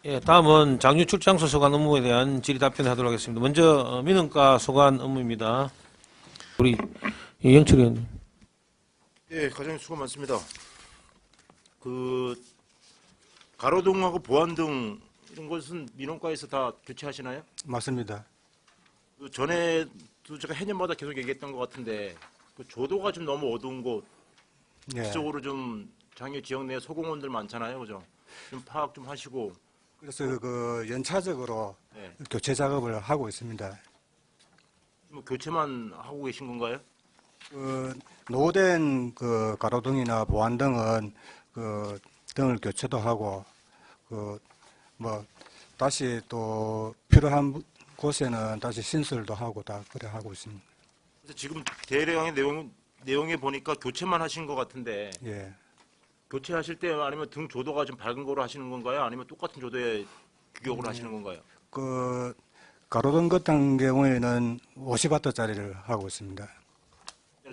예, 다음은 장유 출장소 소관 업무에 대한 질의 답변하도록 하겠습니다. 먼저 민원과 소관 업무입니다. 우리 이영철 의원님. 예, 과장님 수고 많습니다. 그 가로등하고 보안등 이런 것은 민원과에서 다 교체하시나요? 맞습니다. 그 전에도 제가 해년마다 계속 얘기했던 것 같은데 그 조도가 좀 너무 어두운 곳, 예. 그쪽으로 좀 장유 지역 내에 소공원들 많잖아요, 그죠? 좀 파악 좀 하시고. 그래서 그 연차적으로 예, 교체 작업을 하고 있습니다. 뭐 교체만 하고 계신 건가요? 그 노후된 그 가로등이나 보안등은 그 등을 교체도 하고 그 뭐 다시 또 필요한 곳에는 다시 신설도 하고 다 그래 하고 있습니다. 그래서 지금 대령의 내용에 보니까 교체만 하신 것 같은데 예. 교체하실 때 아니면 등 조도가 좀 밝은 거로 하시는 건가요? 아니면 똑같은 조도에 규격으로 하시는 건가요? 그 가로등 같은 경우에는 50W짜리를 하고 있습니다.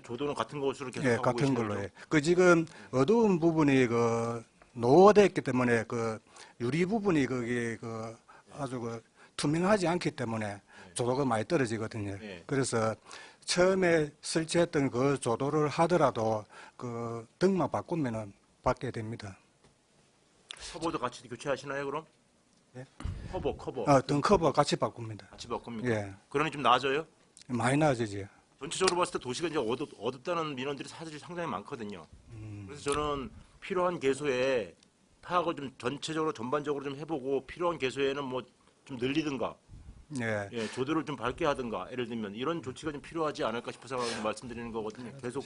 조도는 같은 것으로 계속 예, 하고 같은 계시는 걸로 거죠? 해. 그 지금 어두운 부분이 그 노후됐기 때문에 그 유리 부분이 거기 그 아주 그 투명하지 않기 때문에 조도가 많이 떨어지거든요. 예. 그래서 처음에 설치했던 그 조도를 하더라도 그 등만 바꾸면은 받게 됩니다. 커버도 같이 교체하시나요, 그럼? 예? 커버. 등 커버 같이 바꿉니다. 같이 바꿉니까? 예, 그러니 좀 나아져요? 많이 나아지지. 전체적으로 봤을 때 도시가 이제 어둡다는 민원들이 사실 상당히 많거든요. 그래서 저는 필요한 개소에 파악을 좀 전체적으로 전반적으로 좀 해보고 필요한 개소에는 뭐 좀 늘리든가, 예, 예, 조도를 좀 밝게 하든가, 예를 들면 이런 조치가 좀 필요하지 않을까 싶어서 말씀드리는 거거든요. 계속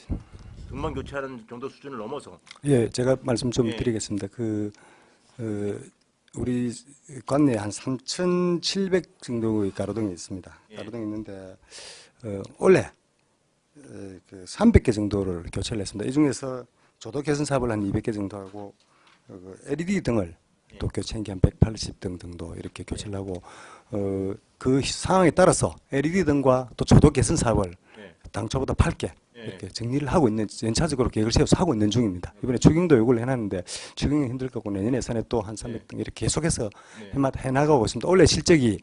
등만 교체하는 정도 수준을 넘어서. 예, 제가 말씀 좀 예. 드리겠습니다. 우리 관내에 한 3,700 정도의 가로등이 있습니다. 예. 가로등이 있는데, 올해, 그 300개 정도를 교체를 했습니다. 이 중에서 조도 개선 사업을 한 200개 정도 하고, LED 등을 또 교체한 게 한 180등 정도 이렇게 교체를 하고, 그 상황에 따라서 LED 등과 또 조도 개선 사업을 예. 당초보다 8개 예. 이렇게 정리를 하고 있는, 연차적으로 계획을 세워서 하고 있는 중입니다. 이번에 추경도 요구를 해놨는데 추경이 힘들 거고 내년 예산에 또 한 300등 이렇게 계속해서 해나가고 있습니다. 올해 실적이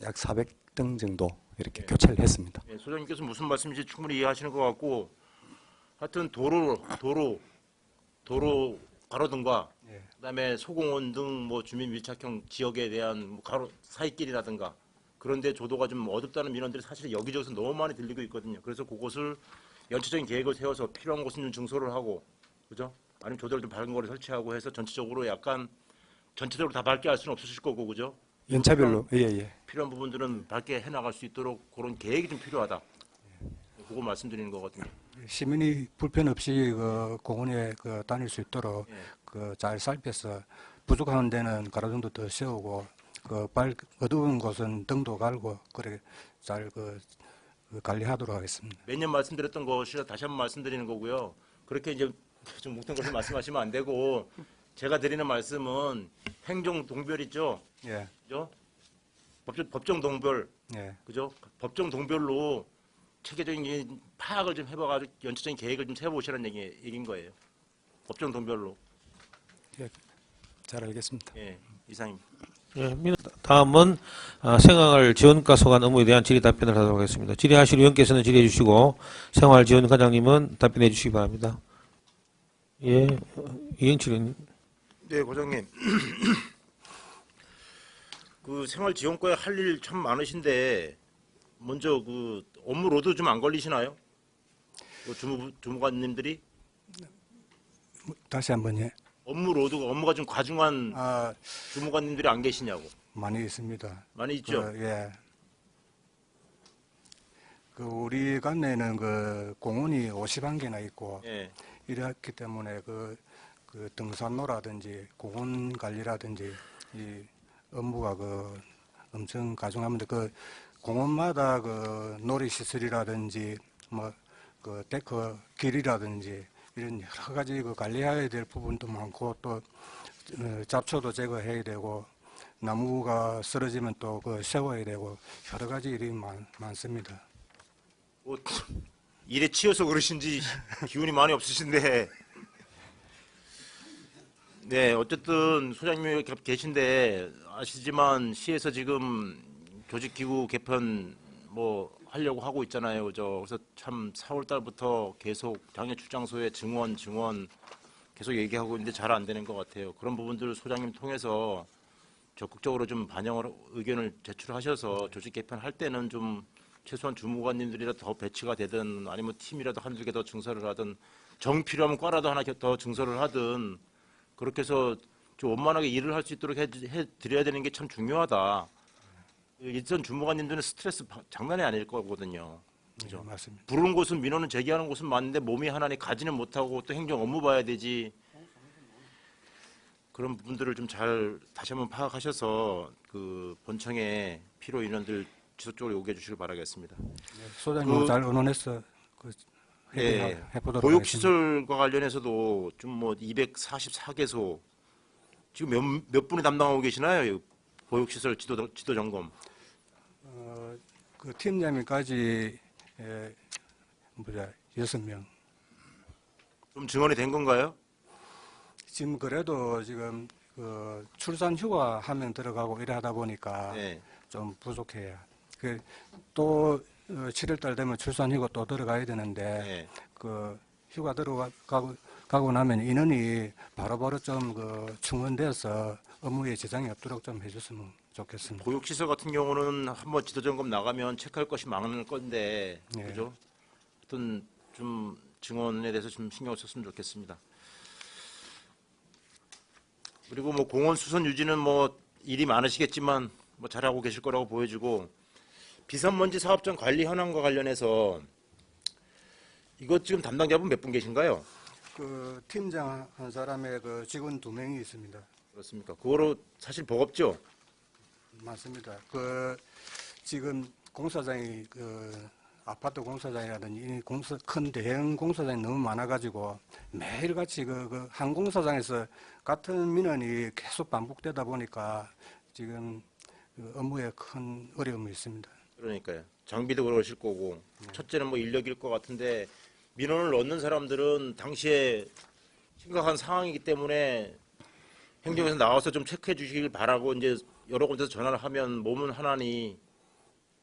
약 400등 정도 이렇게 교체를 했습니다. 예, 소장님께서 무슨 말씀인지 충분히 이해하시는 것 같고, 하여튼 도로 가로등과 예. 그다음에 소공원 등 뭐 주민 밀착형 지역에 대한 뭐 가로 사이길이라든가 그런데 조도가 좀 어둡다는 민원들이 사실 여기저기서 너무 많이 들리고 있거든요. 그래서 그곳을 연체적인 계획을 세워서 필요한 곳은 좀 증소를 하고, 그죠? 아니면 조도를 좀 밝은 거를 설치하고 해서 전체적으로 약간 전체적으로 다 밝게 할 수는 없으실 거고, 그죠? 연차별로 예. 필요한 부분들은 밝게 해나갈 수 있도록 그런 계획이 좀 필요하다. 그거 말씀드리는 거거든요. 시민이 불편 없이 그 공원에 그 다닐 수 있도록 예. 그 잘 살펴서 부족한 데는 가로등도 더 세우고 그 어두운 곳은 등도 갈고 그래 잘 관리하도록 하겠습니다. 매년 말씀드렸던 것이라 다시 한번 말씀드리는 거고요. 그렇게 이제 좀 묵던 것을 말씀하시면 안 되고 제가 드리는 말씀은 행정 동별 있죠, 예, 그죠? 법정 동별, 예, 그죠? 법정 동별로 체계적인 파악을 좀 해봐가지고 연체적인 계획을 좀 세워보시라는 얘기인 거예요. 법정 동별로. 잘 알겠습니다. 예, 이상입니다. 예, 다음은 생활 지원과 소관 업무에 대한 질의 답변을 하도록 하겠습니다. 질의하실 의원께서는 질의해 주시고 생활 지원 과장님은 답변해 주시기 바랍니다. 예, 이영철 의원님. 네, 과장님. 그 생활지원과에 할 일 참 많으신데 먼저 그 업무 로드 좀 안 걸리시나요? 그 주무관님들이 다시 한번 예. 업무가 좀 과중한 아, 주무관님들이 안 계시냐고. 많이 있습니다. 많이 있죠. 예. 그 우리 관내에는 그 공원이 51개나 있고 예, 이렇기 때문에 그 등산로라든지 공원 관리라든지 이 업무가 그 엄청 가중합니다. 그 공원마다 그 놀이시설이라든지 뭐 그 데크 길이라든지 이런 여러 가지 그 관리해야 될 부분도 많고 또 잡초도 제거해야 되고 나무가 쓰러지면 또 그 세워야 되고 여러 가지 일이 많습니다. 뭐 일에 치여서 그러신지 기운이 많이 없으신데 네, 어쨌든 소장님이 이렇게 계신데 아시지만 시에서 지금 조직기구 개편 뭐 하려고 하고 있잖아요, 그죠? 그래서 참 4월 달부터 계속 당협 출장소에 증원 계속 얘기하고 있는데 잘 안 되는 것 같아요. 그런 부분들을 소장님 통해서 적극적으로 좀 반영을 의견을 제출하셔서 조직 개편할 때는 좀 최소한 주무관님들이라도 더 배치가 되든 아니면 팀이라도 한두 개 더 증설을 하든 정 필요하면 과라도 하나 더 증설을 하든 그렇게 해서 좀 원만하게 일을 할 수 있도록 해드려야 되는 게 참 중요하다. 일선 주무관님들은 스트레스 장난이 아닐 거거든요. 그죠? 네, 맞습니다. 부르는 곳은 민원은 제기하는 곳은 맞는데 몸이 하나니 가지는 못하고 또 행정 업무 봐야 되지. 그런 부분들을 좀 잘 다시 한번 파악하셔서 그 본청에 필요 인원들 지속적으로 요구해 주시길 바라겠습니다. 소장님 그- 잘 의논해서 그 예, 해보도록 하겠습니다. 보육시설과 관련해서도 좀 뭐 244개소 지금 몇 분이 담당하고 계시나요? 이 보육시설 지도 점검. 그 팀장님까지 6명. 좀 증언이 된 건가요? 지금 그래도 지금 그 출산 휴가 한 명 들어가고 이래 하다 보니까 네. 좀 부족해요. 그또 7월달 되면 출산 휴가 또 들어가야 되는데 네. 그 휴가 들어가고 나면 인원이 바로바로 좀 그 충원돼서 업무에 지장이 없도록 좀 해줬으면 좋겠습니다. 보육시설 같은 경우는 한번 지도 점검 나가면 체크할 것이 많을 건데, 네. 그죠? 어떤 좀 증언에 대해서 좀 신경 썼으면 좋겠습니다. 그리고 뭐 공원 수선 유지는 뭐 일이 많으시겠지만 뭐 잘하고 계실 거라고 보여지고 비산먼지 사업장 관리 현황과 관련해서 이것 지금 담당자분 몇 분 계신가요? 그 팀장 한 사람의 그 직원 2명이 있습니다. 그렇습니까? 그거로 사실 버겁죠? 맞습니다. 그 지금 공사장이 그 아파트 공사장이라든지 큰 대형 공사장이 너무 많아가지고 매일같이 그 한 공사장에서 같은 민원이 계속 반복되다 보니까 지금 그 업무에 큰 어려움이 있습니다. 그러니까요. 장비도 그러실 거고 첫째는 뭐 인력일 것 같은데 민원을 넣는 사람들은 당시에 심각한 상황이기 때문에 행정에서 나와서 좀 체크해 주시길 바라고 이제 여러 곳에서 전화를 하면 몸은 하나니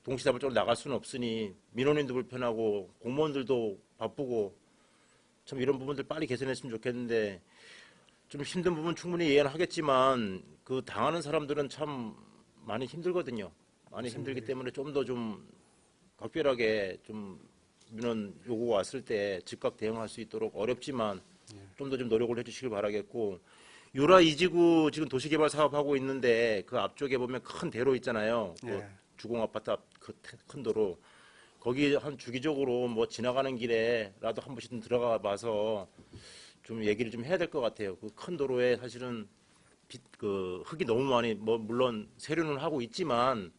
동시다발적으로 나갈 수는 없으니 민원인도 불편하고 공무원들도 바쁘고 참 이런 부분들 빨리 개선했으면 좋겠는데 좀 힘든 부분 충분히 이해는 하겠지만 그 당하는 사람들은 참 많이 힘들거든요. 많이 힘들기 때문에 좀 더 좀 각별하게 좀 민원 요구가 왔을 때 즉각 대응할 수 있도록 어렵지만 좀 더 좀 노력을 해주시길 바라겠고 유라 이지구 지금 도시개발 사업하고 있는데 그 앞쪽에 보면 큰 대로 있잖아요. 그 예. 주공 아파트 앞 그 큰 도로 거기 한 주기적으로 뭐 지나가는 길에라도 한 번씩 좀 들어가 봐서 좀 얘기를 좀 해야 될 것 같아요. 그 큰 도로에 사실은 그 흙이 너무 많이 뭐 물론 세류는 하고 있지만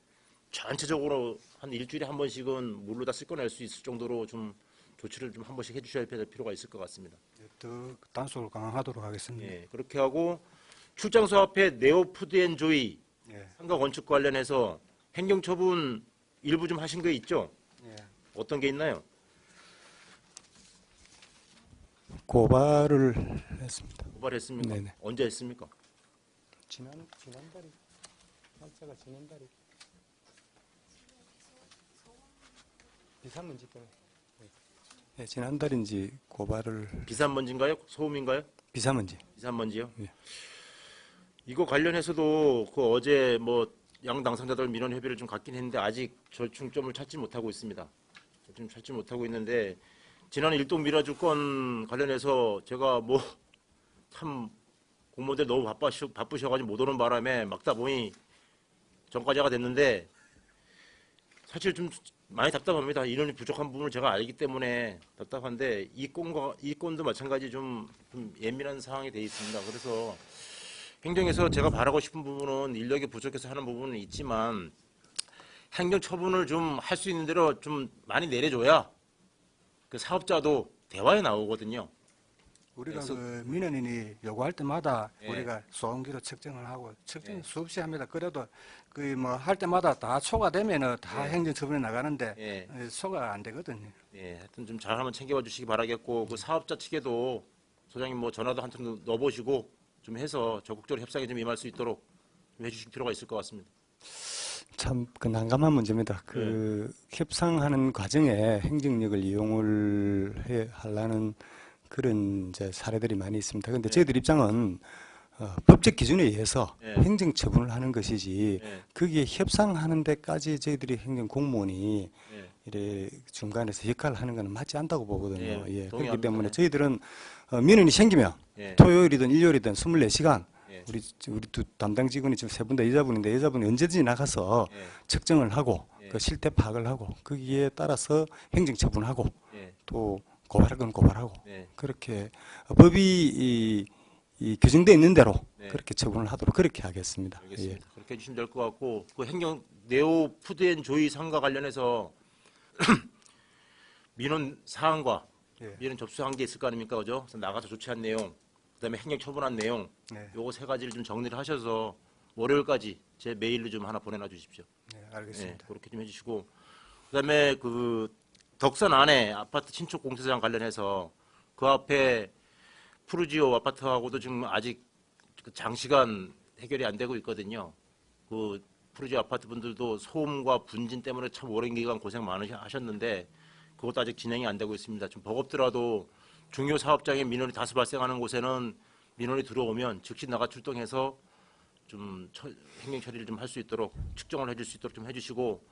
전체적으로 한 일주일에 한 번씩은 물로 다 씻어낼 수 있을 정도로 좀 조치를 좀 한 번씩 해주셔야 될 필요가 있을 것 같습니다. 더 단속을 강화하도록 하겠습니다. 예, 그렇게 하고 출장소 앞에 네오푸드앤조이 예. 상가 건축 관련해서 행정처분 일부 좀 하신 거 있죠? 예. 어떤 게 있나요? 고발을 했습니다. 고발했습니까? 네네. 언제 했습니까? 지난달이 날짜가 지난달이 비상문제 때문에. 네, 지난달인지 고발을 비산먼지인가요? 소음인가요? 비상문제. 비산먼지요? 예. 이거 관련해서도 그 어제 뭐 양 당사자들 민원 협의를 좀 갖긴 했는데 아직 절충점을 찾지 못하고 있습니다. 좀 찾지 못하고 있는데 지난 일동 미라주 건 관련해서 제가 뭐 참 공무원들 너무 바쁘셔가지고 못 오는 바람에 막다 보니 전과자가 됐는데 사실 좀 많이 답답합니다. 인원이 부족한 부분을 제가 알기 때문에 답답한데 이 건도 마찬가지 좀 예민한 상황이 돼 있습니다. 그래서 행정에서 제가 바라고 싶은 부분은 인력이 부족해서 하는 부분은 있지만 행정 처분을 좀 할 수 있는 대로 좀 많이 내려줘야 그 사업자도 대화에 나오거든요. 우리가 그래서- 그 민원인이 요구할 때마다 예. 우리가 소음기로 측정을 하고 측정 예. 수없이 합니다. 그래도 그 뭐 할 때마다 다 초과되면은 다 예. 행정처분에 나가는데 예. 초과 안 되거든요. 예, 하여튼 좀 잘 한번 챙겨봐 주시기 바라겠고 그 사업자 측에도 소장님 뭐 전화도 한 통 넣어보시고 좀 해서 적극적으로 협상에 좀 임할 수 있도록 좀 해주실 필요가 있을 것 같습니다. 참 그 난감한 문제입니다. 그 협상하는 과정에 행정력을 이용을 하려는 그런 이제 사례들이 많이 있습니다. 그런데 저희들 입장은 법적 기준에 의해서 네. 행정 처분을 하는 것이지 네. 거기에 협상하는 데까지 저희들이 행정 공무원이 네. 이래 중간에서 역할을 하는 것은 맞지 않다고 보거든요. 예, 예, 그렇기 동의합니다. 때문에 예. 저희들은 민원이 생기면 예. 토요일이든 일요일이든 24시간 예. 우리 두 담당 직원이 지금 세 분 다 여자분인데 여자분이 언제든지 나가서 예. 측정을 하고 예. 그 실태 파악을 하고 거기에 따라서 행정 처분하고 예. 또 고발할 건 고발하고 네. 그렇게 법이 이 규정되어 있는 대로 네. 그렇게 처분을 하도록 그렇게 하겠습니다. 예. 알겠습니다. 그렇게 해주시면 될 것 같고 그 행정 네오 푸드앤조이 상과 관련해서 민원 사항과 예. 민원 접수한 게 있을 거 아닙니까, 그죠? 그래서 나가서 조치한 내용, 그다음에 행정 처분한 내용, 네. 요거 세 가지를 좀 정리를 하셔서 월요일까지 제 메일로 좀 하나 보내놔 주십시오. 네, 네, 알겠습니다. 그렇게 좀 해주시고 그다음에 그 덕선 안에 아파트 신축 공사장 관련해서 그 앞에 푸르지오 아파트하고도 지금 아직 그 장시간 해결이 안 되고 있거든요. 그 푸르지오 아파트 분들도 소음과 분진 때문에 참 오랜 기간 고생 많으셨는데 그것도 아직 진행이 안 되고 있습니다. 좀 버겁더라도 중요 사업장에 민원이 다수 발생하는 곳에는 민원이 들어오면 즉시 나가 출동해서 좀 행정 처리를 좀 할 수 있도록 측정을 해줄 수 있도록 좀 해주시고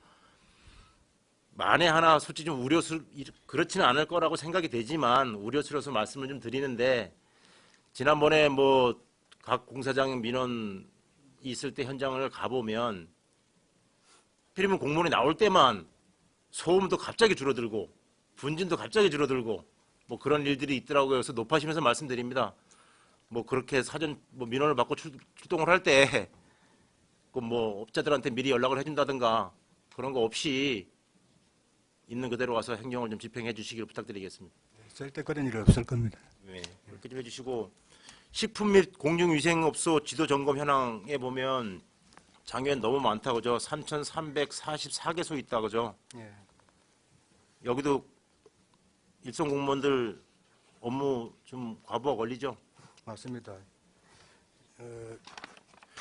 만에 하나 솔직히 좀 그렇지는 않을 거라고 생각이 되지만 우려스러워서 말씀을 좀 드리는데 지난번에 뭐 각 공사장 민원 있을 때 현장을 가보면 필이면 공무원이 나올 때만 소음도 갑자기 줄어들고 분진도 갑자기 줄어들고 뭐 그런 일들이 있더라고요. 그래서 높아시면서 말씀드립니다. 뭐 그렇게 사전 뭐 민원을 받고 출동을 할 때 그 뭐 업자들한테 미리 연락을 해준다든가 그런 거 없이 있는 그대로 와서 행정을 좀 집행해 주시기를 부탁드리겠습니다. 절대 그런 일 없을 겁니다. 네, 그렇게 좀 해주시고 식품 및 공중위생업소 지도 점검 현황에 보면 장애인 너무 많다 그죠? 3,344개소 있다 그죠? 예. 여기도 일선 공무원들 업무 좀 과부하 걸리죠? 맞습니다.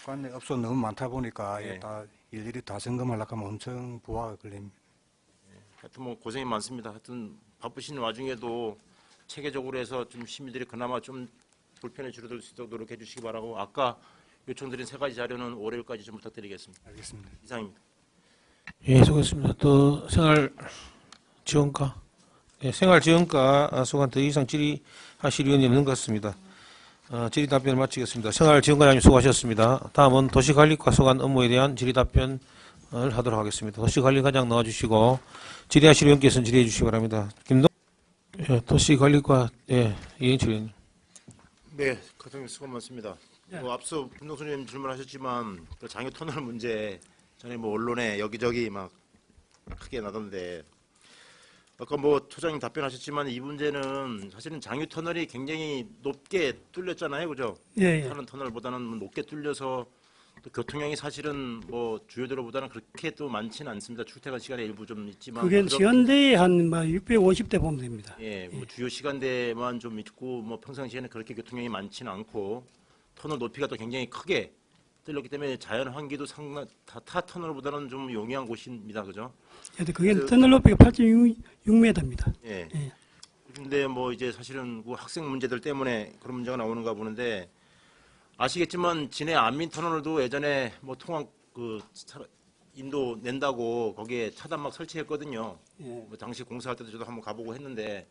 관내 업소 너무 많다 보니까 예. 이게 다 일일이 다 점검하려고 하면 엄청 부하가 걸립니다. 하여튼 뭐 고생이 많습니다. 하여튼 바쁘신 와중에도 체계적으로 해서 좀 시민들이 그나마 좀 불편에 줄어들 수 있도록 노력해 주시기 바라고 아까 요청드린 세 가지 자료는 월요일까지 좀 부탁드리겠습니다. 알겠습니다. 이상입니다. 예, 수고했습니다. 또 생활지원과 생활지원과 소관 더 이상 질의하실 의원이 없는 것 같습니다. 질의 답변을 마치겠습니다. 생활지원과장님 수고하셨습니다. 다음은 도시관리과 소관 업무에 대한 질의 답변을 하도록 하겠습니다. 도시관리과장 나와주시고 질의하실 의원께서는 질의해 주시기 바랍니다. 도시관리과 이행철 의원님. 네, 과장님 수고 많습니다. 뭐 앞서 김동수 의원님 질문하셨지만 그 장애 터널 문제 전에 뭐 언론에 여기저기 막 크게 나던데 아까 뭐 처장님 답변하셨지만 이 문제는 사실은 장유 터널이 굉장히 높게 뚫렸잖아요, 그죠? 예, 예. 다른 터널보다는 높게 뚫려서 또 교통량이 사실은 뭐 주요 도로보다는 그렇게 또 많지는 않습니다. 출퇴근 시간에 일부 좀 있지만 그게 그렇게- 시간대에 한 650대 보면 됩니다. 예, 뭐 주요 시간대만 좀 있고 뭐 평상시에는 그렇게 교통량이 많지는 않고 터널 높이가 또 굉장히 크게 뚫렸기 때문에 자연 환기도 상당 타 터널보다는 좀 용이한 곳입니다, 그죠? 근데 그게 그- 터널 높이가 8.6m입니다. 예. 예. 근데 뭐 이제 사실은 그 학생 문제들 때문에 그런 문제가 나오는가 보는데 아시겠지만 진해 안민 터널도 예전에 뭐 통학 인도 낸다고 거기에 차단막 설치했거든요. 예. 뭐 당시 공사할 때도 저도 한번 가보고 했는데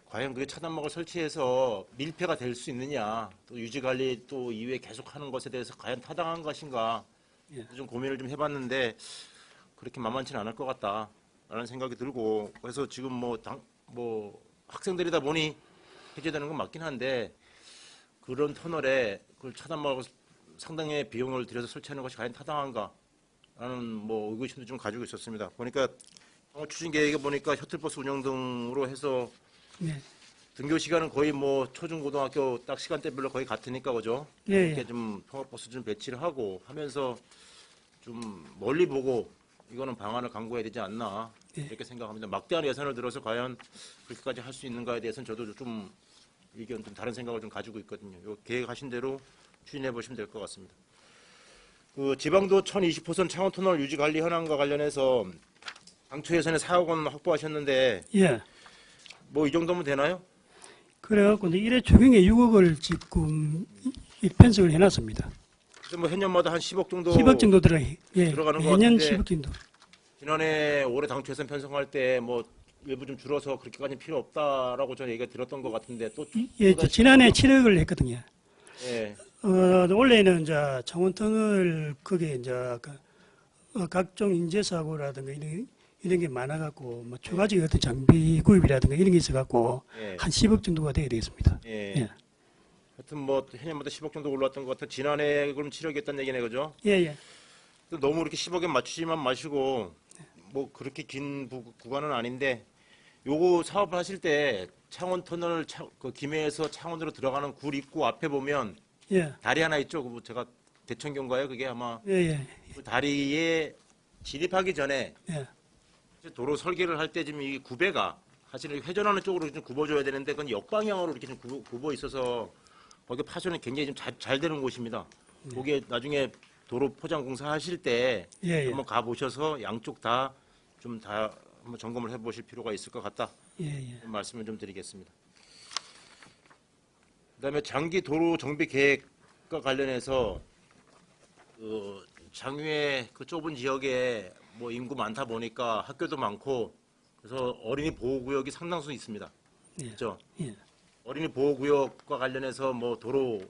과연 그게 차단막을 설치해서 밀폐가 될 수 있느냐 또 유지관리 또 이후에 계속하는 것에 대해서 과연 타당한 것인가 예. 좀 고민을 좀 해봤는데 그렇게 만만치는 않을 것 같다라는 생각이 들고 그래서 지금 뭐 학생들이다 보니 해제되는 건 맞긴 한데 그런 터널에 그걸 차단막을 상당의 비용을 들여서 설치하는 것이 과연 타당한가라는 뭐 의구심도 좀 가지고 있었습니다. 보니까 추진 계획에 보니까 셔틀버스 운영 등으로 해서 네. 등교 시간은 거의 뭐 초중고등학교 딱 시간대별로 거의 같으니까 그죠? 예, 이렇게 예. 좀 통학버스 좀 배치를 하고 하면서 좀 멀리 보고 이거는 방안을 강구해야 되지 않나 예. 이렇게 생각합니다. 막대한 예산을 들어서 과연 그렇게까지 할 수 있는가에 대해서는 저도 좀 의견 좀 다른 생각을 좀 가지고 있거든요. 요 계획하신 대로 추진해 보시면 될 것 같습니다. 그 지방도 1020호선 창원터널 유지 관리 현황과 관련해서 당초 예산에 4억 원 확보하셨는데 예. 뭐 이 정도면 되나요? 그래갖고 이제 1회 초경에 6억을 지금 편성을 해놨습니다. 그래서 뭐 해년마다 한 10억 정도 10억 정도 예. 들어가는 것 매년 같은데 10억 정도. 지난해 올해 당초 예산 편성할 때 뭐 일부 좀 줄어서 그렇게까지 필요 없다라고 저는 얘기가 들었던 것 같은데 또 예, 또다시 지난해 7억을 했거든요. 예. 원래는 이제 창원터널 그게 이제 각종 인재 사고라든가 이런 게 많아갖고 뭐 추가적인 어떤 장비 구입이라든가 이런 게 있어갖고 예. 한 10억 정도가 돼야 되겠습니다. 예. 예. 하여튼 뭐 해년마다 10억 정도 올랐던 것 같아. 지난해 그럼 7억이었다는 얘기네, 그죠? 예, 예. 또 너무 이렇게 10억에 맞추지만 마시고 뭐 그렇게 긴 구간은 아닌데 요거 사업을 하실 때 창원 터널 그 김해에서 창원으로 들어가는 굴 입구 앞에 보면 예. 다리 하나 있죠. 그거 제가 대천교인가요? 그게 아마 예, 예. 그 다리에 진입하기 전에 예. 도로 설계를 할 때 지금 이 구배가 사실은 회전하는 쪽으로 좀 굽어줘야 되는데 그건 역방향으로 이렇게 좀 굽어 있어서 거기 파손이 굉장히 좀 잘 되는 곳입니다. 거기에 나중에 도로 포장 공사 하실 때 예, 예. 한번 가 보셔서 양쪽 다 한번 점검을 해보실 필요가 있을 것 같다. 예, 예. 말씀을 좀 드리겠습니다. 그다음에 장기 도로 정비 계획과 관련해서 장유의 그 좁은 지역에 뭐 인구 많다 보니까 학교도 많고 그래서 어린이 보호구역이 상당수 있습니다. 예. 그렇죠? 예. 어린이 보호구역과 관련해서 뭐 도로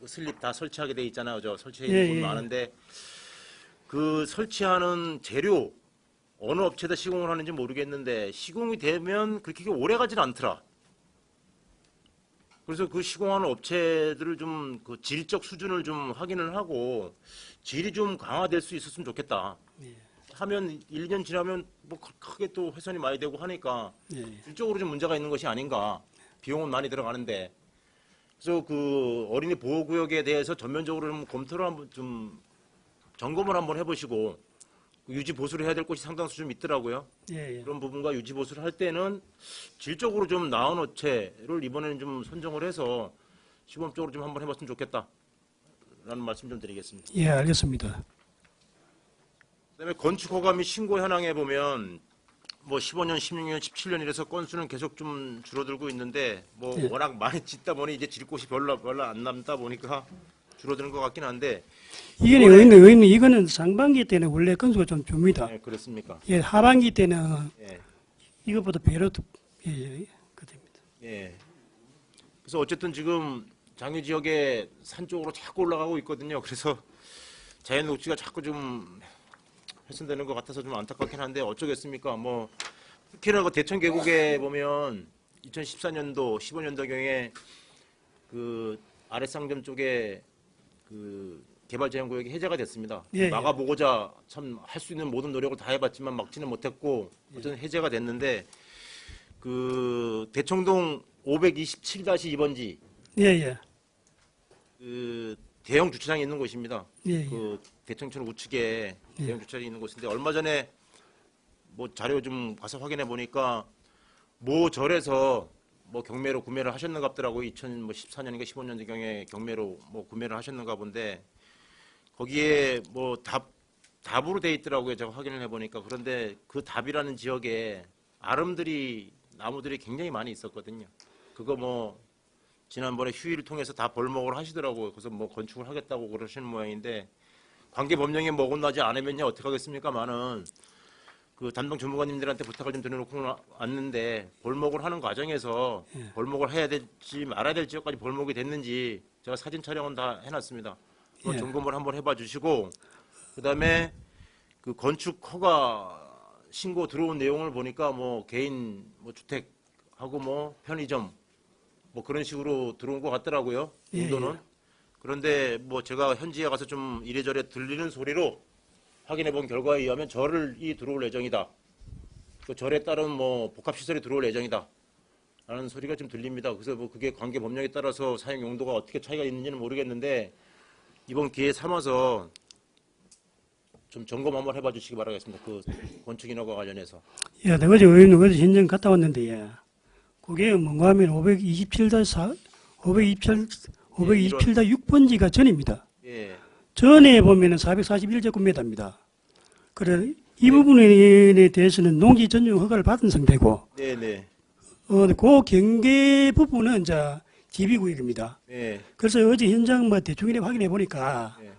슬립 다 설치하게 돼 있잖아요. 설치해 있는 예, 곳 예. 많은데 그 설치하는 재료 어느 업체에다 시공을 하는지 모르겠는데 시공이 되면 그렇게 오래 가지는 않더라. 그래서 그 시공하는 업체들을 좀 그 질적 수준을 좀 확인을 하고 질이 좀 강화될 수 있었으면 좋겠다. 예. 하면 1년 지나면 뭐 크게 또 훼손이 많이 되고 하니까 예, 예. 질적으로 좀 문제가 있는 것이 아닌가. 비용은 많이 들어가는데. 그래서 그 어린이 보호구역에 대해서 전면적으로 좀 검토를 한번 좀 점검을 한번 해보시고 유지 보수를 해야 될 곳이 상당수 좀 있더라고요. 예, 예. 그런 부분과 유지 보수를 할 때는 질적으로 좀 나은 업체를 이번에는 좀 선정을 해서 시범적으로 좀 한번 해봤으면 좋겠다라는 말씀 좀 드리겠습니다. 예, 알겠습니다. 그다음에 건축 허가 및 신고 현황에 보면 뭐 15년, 16년, 17년 이래서 건수는 계속 좀 줄어들고 있는데 뭐 예. 워낙 많이 짓다 보니 이제 질 곳이 별로 안 남다 보니까 줄어드는 것 같긴 한데 의원님, 이거는 상반기 때는 원래 건수가 좀 줍니다. 네, 그렇습니까? 예, 하반기 때는 예. 이것보다 배로 예, 그 됩니다. 예. 그래서 어쨌든 지금 장유 지역에 산 쪽으로 자꾸 올라가고 있거든요. 그래서 자연 녹지가 자꾸 좀 훼손되는 것 같아서 좀 안타깝긴 한데 어쩌겠습니까? 뭐 특히나 그 대천 계곡에 보면 2014년도, 15년도경에 그 아랫상점 쪽에 그 개발제한구역이 해제가 됐습니다. 예, 예. 막아보고자 참 할 수 있는 모든 노력을 다 해봤지만 막지는 못했고 어쨌든 해제가 됐는데 그 대청동 527-2번지 예, 예. 그 대형 주차장이 있는 곳입니다. 예, 예. 그 대청천 우측에 예. 대형 주차장이 있는 곳인데 얼마 전에 뭐 자료 좀 가서 확인해 보니까 모 절에서 뭐 경매로 구매를 하셨는가 보더라고. 2014년인가 15년경에 경매로 뭐 구매를 하셨는가 본데 거기에 뭐 답으로 돼 있더라고요. 제가 확인을 해보니까. 그런데 그 답이라는 지역에 나무들이 굉장히 많이 있었거든요. 그거 뭐 지난번에 휴일을 통해서 다 벌목을 하시더라고요. 그래서 뭐 건축을 하겠다고 그러시는 모양인데 관계 법령에 뭐 어긋나지 않으면요 어떻게 하겠습니까만은 그 담당 전문가님들한테 부탁을 좀 드려놓고 왔는데 벌목을 하는 과정에서 벌목을 해야 될지 말아야 될지까지 벌목이 됐는지 제가 사진 촬영은 다 해놨습니다. 예. 점검을 한번 해봐 주시고 그다음에 그 건축 허가 신고 들어온 내용을 보니까 뭐 개인 뭐 주택하고 뭐 편의점 뭐 그런 식으로 들어온 것 같더라고요. 예, 정도는. 예. 그런데 뭐 제가 현지에 가서 좀 이래저래 들리는 소리로 확인해 본 결과에 의하면 절이 들어올 예정이다. 그 절에 따른 뭐 복합시설이 들어올 예정이다. 라는 소리가 좀 들립니다. 그래서 뭐 그게 관계 법령에 따라서 사용 용도가 어떻게 차이가 있는지는 모르겠는데 이번 기회 삼아서 좀 점검 한번 해봐 주시기 바라겠습니다. 그 건축 인허가 관련해서. 예, 내가 어제 의원님 어제 현장 갔다 왔는데 예. 그게 뭔가 하면 527-4, 527-6번지가 전입니다. 예. 전에 보면은 441제곱미터입니다. 그래 이 부분에 대해서는 농지 전용 허가를 받은 상태고, 네네. 그 경계 부분은 이제 지비구역입니다. 예. 그래서 어제 현장 뭐 대충 이렇게 확인해 보니까 예.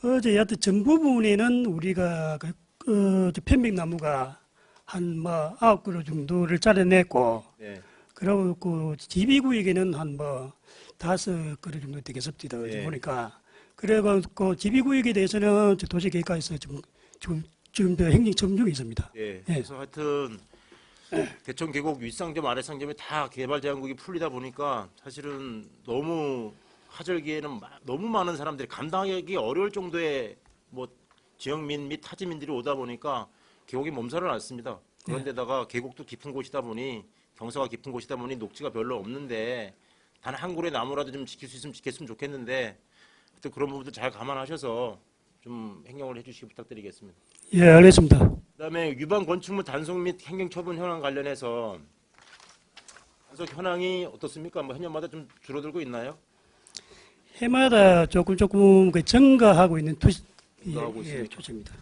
어제 여하튼 정 부분에는 우리가 저 편백나무가 한 뭐 9그루 정도를 잘라냈고, 네. 그리고 그 지비구역에는 한 뭐 5그루 정도 되겠습니다. 어제 예. 보니까. 그래가 그 지비구역에 대해서는 도시계획과에서 지금 더 행정 처분 중에 있습니다. 예. 예. 그래서 하여튼 대청 계곡 윗상점 아래상점이 다 개발 제한국이 풀리다 보니까 사실은 너무 하절기에는 너무 많은 사람들이 감당하기 어려울 정도의 뭐 지역민 및 타지민들이 오다 보니까 계곡이 몸살을 앓습니다. 그런데다가 계곡도 깊은 곳이다 보니 경사가 깊은 곳이다 보니 녹지가 별로 없는데 단 한 그루의 나무라도 좀 지킬 수 있으면 지켰으면 좋겠는데 또 그런 부분도 잘 감안하셔서 좀 행정을 해주시기 부탁드리겠습니다. 예, 알겠습니다. 그다음에 위반 건축물 단속 및 행정처분 현황 관련해서 단속 현황이 어떻습니까? 뭐 해년마다 좀 줄어들고 있나요? 해마다 조금 그 증가하고 있는 증가하고 있습니까? 추세입니다.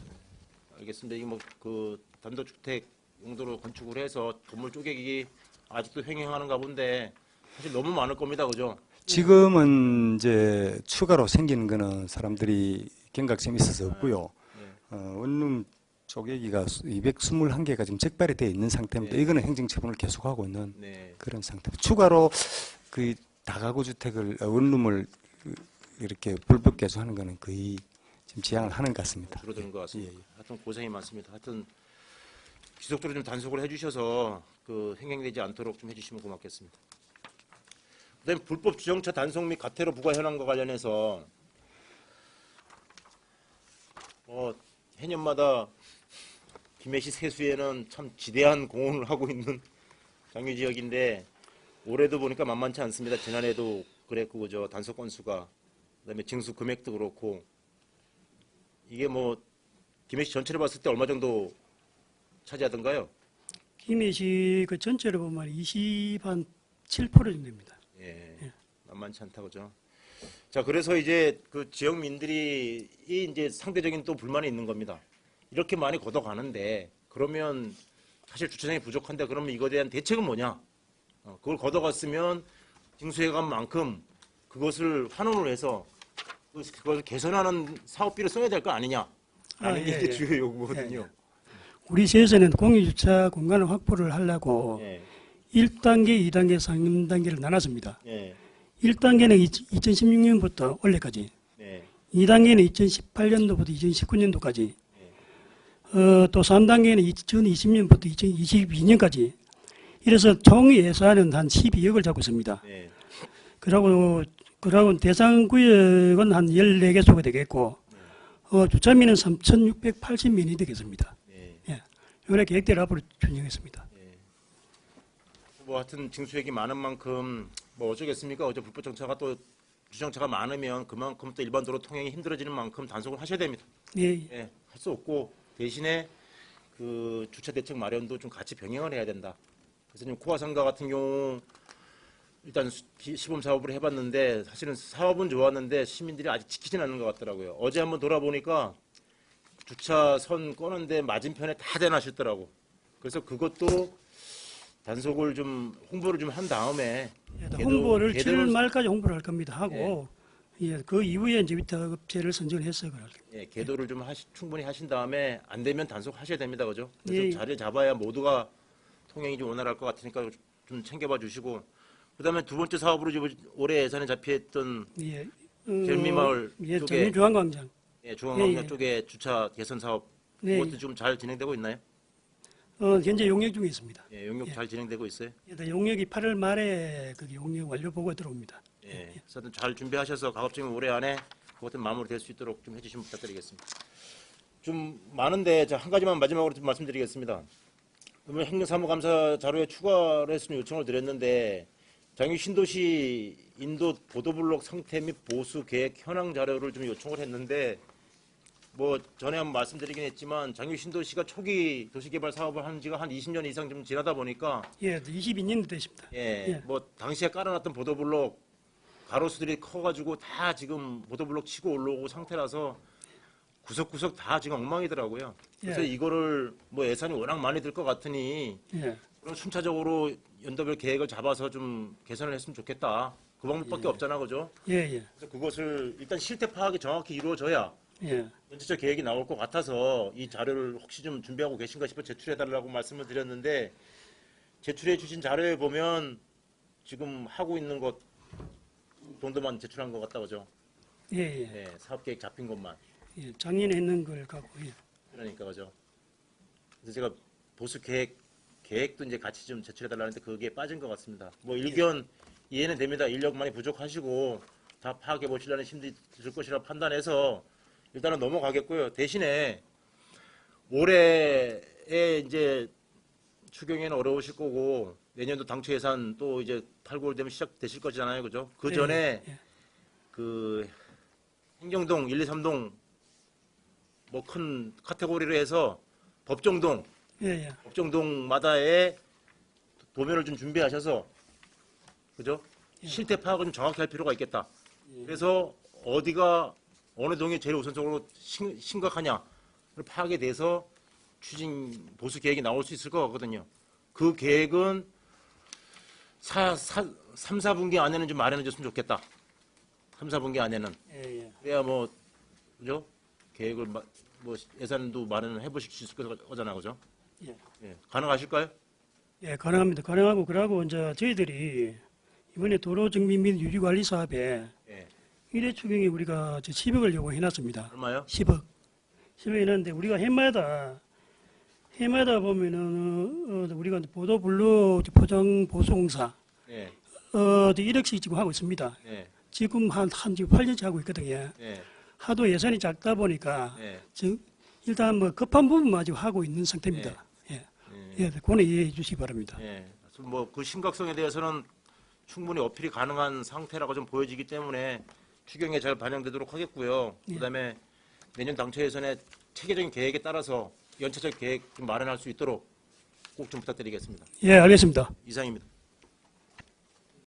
알겠습니다. 이게 뭐 그 단독주택 용도로 건축을 해서 건물 쪼개기 아직도 횡행하는가 본데 사실 너무 많을 겁니다, 그죠? 지금은 이제 추가로 생기는 거는 사람들이 경각심이 있어서 없고요. 원룸 쪼개기가 221개가 지금 적발이 되어 있는 상태입니다. 네. 이거는 행정처분을 계속하고 있는 네. 그런 상태. 추가로 그 다가구 주택을 원룸을 이렇게 불법 개조하는 거는 거의 지금 지향을 하는 것 같습니다. 줄어드는 것 같습니다. 예, 예. 하여튼 고생이 많습니다. 하여튼 지속적으로 좀 단속을 해주셔서 그 횡행되지 않도록 좀 해주시면 고맙겠습니다. 그다음에 불법 주정차 단속 및 가태료 부과 현황과 관련해서 해년마다 김해시 세수에는 참 지대한 공헌을 하고 있는 장유 지역인데 올해도 보니까 만만치 않습니다. 지난해도 그랬고 그죠. 단속 건수가 그다음에 징수 금액도 그렇고 이게 뭐 김해시 전체를 봤을 때 얼마 정도 차지하던가요? 김해시 그 전체로 보면 27% 정도입니다. 예, 만만치 않다 그죠. 자, 그래서 이제 그 지역민들이 이제 상대적인 또 불만이 있는 겁니다. 이렇게 많이 걷어가는데 그러면 사실 주차장이 부족한데 그러면 이거에 대한 대책은 뭐냐? 그걸 걷어갔으면 징수해간 만큼 그것을 환원을 해서 그것을 개선하는 사업비를 써야 될 거 아니냐? 라는 게 이제 주요 요구거든요. 우리 시에서는 공유주차 공간을 확보를 하려고 예, 1단계, 2단계, 3단계를 나눴습니다. 예, 1단계는 2016년부터 올해까지, 예, 2단계는 2018년도부터 2019년도까지, 또 3단계는 2020년부터 2022년까지. 이래서 총 예산은 한 12억을 잡고 있습니다. 예, 그러고 대상 구역은 한 14개소가 되겠고, 주차민은 3,680민이 되겠습니다. 예. 이번에 계획대로 앞으로 준영했습니다. 뭐 하여튼 징수액이 많은 만큼 뭐 어쩌겠습니까? 어제 불법 정차가 또 주정차가 많으면 그만큼 또 일반 도로 통행이 힘들어지는 만큼 단속을 하셔야 됩니다. 예, 예, 할 수 없고 대신에 그 주차 대책 마련도 좀 같이 병행을 해야 된다. 그래서 지금 코아상가 같은 경우 일단 시범 사업을 해봤는데 사실은 사업은 좋았는데 시민들이 아직 지키진 않는 것 같더라고요. 어제 한번 돌아보니까 주차선 꺼는데 맞은편에 다 대놔셨더라고. 그래서 그것도 단속을 좀 홍보를 좀 한 다음에 홍보를 제대로 7월 말까지 홍보를 할 겁니다. 하고 그 이후에 이제 위탁 업체를 선정을 해서 그럴 예, 계도를 좀 충분히 하신 다음에 안 되면 단속하셔야 됩니다, 그죠? 예. 좀 자리를 잡아야 모두가 통행이 좀 원활할 것 같으니까 좀 챙겨봐 주시고, 그다음에 두 번째 사업으로 지금 올해 예산에 잡혀있던 예. 별미마을 예, 쪽에 중앙광장. 중앙광장 예. 쪽에 주차 개선 사업 네. 그것도 좀 잘 진행되고 있나요? 현재 용역 중에 있습니다. 예, 용역 잘 진행되고 있어요. 용역이 8월 말에 그 용역 완료 보고가 들어옵니다. 예, 그래서 잘 준비하셔서 가급적이면 올해 안에 그것도 마무리될 수 있도록 좀 해주시면 부탁드리겠습니다. 좀 많은데 한 가지만 마지막으로 좀 말씀드리겠습니다. 그러면 행정사무감사 자료에 추가로 했으면 요청을 드렸는데 장유 신도시 인도 보도블록 상태 및 보수 계획 현황 자료를 좀 요청을 했는데 뭐 전에 한번 말씀드리긴 했지만 장유 신도시가 초기 도시개발 사업을 한 지가 한 20년 이상 좀 지나다 보니까 예, 22년 됐습니다. 예, 예. 뭐 당시에 깔아놨던 보도블록 가로수들이 커가지고 다 지금 보도블록 치고 올라오고 상태라서 구석구석 다 지금 엉망이더라고요. 그래서 예. 이거를 뭐 예산이 워낙 많이 들 것 같으니 예, 그럼 순차적으로 연도별 계획을 잡아서 좀 개선을 했으면 좋겠다. 그 방법밖에 없잖아, 그죠? 예, 예, 그래서 그것을 일단 실태 파악이 정확히 이루어져야 예. 전체적 계획이 나올 것 같아서 이 자료를 혹시 좀 준비하고 계신가 싶어 제출해달라고 말씀을 드렸는데 제출해 주신 자료에 보면 지금 하고 있는 것 정도만 제출한 것 같다, 그죠? 예, 예. 네, 사업 계획 잡힌 것만. 예, 작년에 했는 걸 갖고, 예. 그러니까, 그죠? 그래서 제가 보수 계획도 이제 같이 좀 제출해달라는데 그게 빠진 것 같습니다. 뭐 일견 이해는 됩니다. 인력 많이 부족하시고 다 파악해 보시려는 힘들이 들 것이라 판단해서 일단은 넘어가겠고요. 대신에 올해에 이제 추경에는 어려우실 거고 내년도 당초 예산 또 이제 8, 9월 되면 시작되실 거잖아요. 그죠? 그 전에 예, 예. 그 행정동 1, 2, 3동 뭐 큰 카테고리로 해서 법정동 예, 예. 법정동마다의 도면을 좀 준비하셔서 그죠? 실태 파악을 좀 정확히 할 필요가 있겠다. 그래서 어디가 어느 동이 제일 우선적으로 심각하냐를 파악에 대해서 추진 보수 계획이 나올 수 있을 것 같거든요. 그 계획은 3, 4분기 안에는 좀 마련해 줬으면 좋겠다. 3, 4분기 안에는. 예, 예. 그래야 뭐 그죠? 계획을 뭐 예산도 마련을 해보실 수 있을 거잖아, 그죠? 예. 예, 가능하실까요? 예, 가능합니다. 가능하고 그러고 이제 저희들이 이번에 도로 정비 및 유지 관리 사업에 예. 1회 추경에 우리가 10억을 요구해놨습니다. 얼마요? 10억. 10억 해놨는데 우리가 해마다 보면은 우리가 보도블록 포장 보수공사 예, 1억씩 지금 하고 있습니다. 예, 지금 지금 8년째 하고 있거든요. 예, 하도 예산이 작다 보니까 예. 일단 뭐 급한 부분만 지금 하고 있는 상태입니다. 예, 예, 그거는 이해해 주시기 바랍니다. 예. 뭐 그 심각성에 대해서는 충분히 어필이 가능한 상태라고 좀 보여지기 때문에 추경에 잘 반영되도록 하겠고요. 그다음에 내년 당초 예산의 체계적인 계획에 따라서 연차적 계획 좀 마련할 수 있도록 꼭 좀 부탁드리겠습니다. 예, 알겠습니다. 이상입니다.